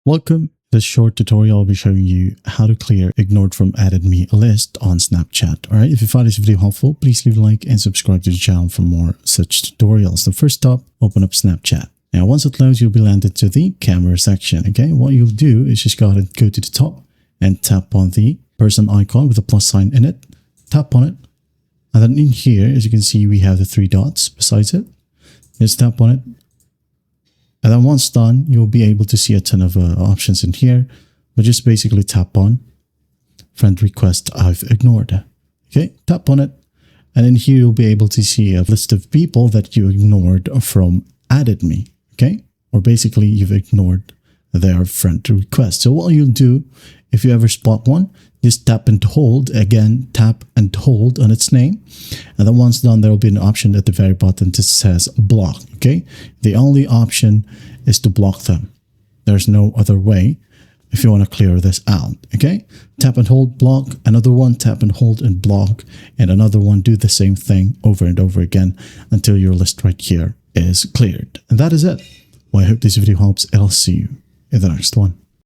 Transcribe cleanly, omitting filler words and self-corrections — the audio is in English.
Welcome. This short tutorial will be showing you how to clear ignored from added me list on Snapchat. Alright, if you found this video helpful, please leave a like and subscribe to the channel for more such tutorials. So first up, open up Snapchat. Now once it loads, you'll be landed to the camera section. Okay, what you'll do is just go ahead and go to the top and tap on the person icon with a plus sign in it. Tap on it. And then in here, as you can see, we have the three dots besides it. Just tap on it. And then once done, you'll be able to see a ton of options in here. But just basically tap on friend request I've ignored. Okay, tap on it. And in here, you'll be able to see a list of people that you ignored from added me. Okay, or basically you've ignored their friend request. So what you'll do, if you ever spot one, just tap and hold. Again, tap and hold on its name. And then once done, there will be an option at the very bottom that says block. Okay, the only option is to block them. There's no other way if you want to clear this out. Okay, tap and hold, block. Another one, tap and hold and block. And another one, do the same thing over and over again until your list right here is cleared. And that is it. Well, I hope this video helps, and I'll see you in the next one.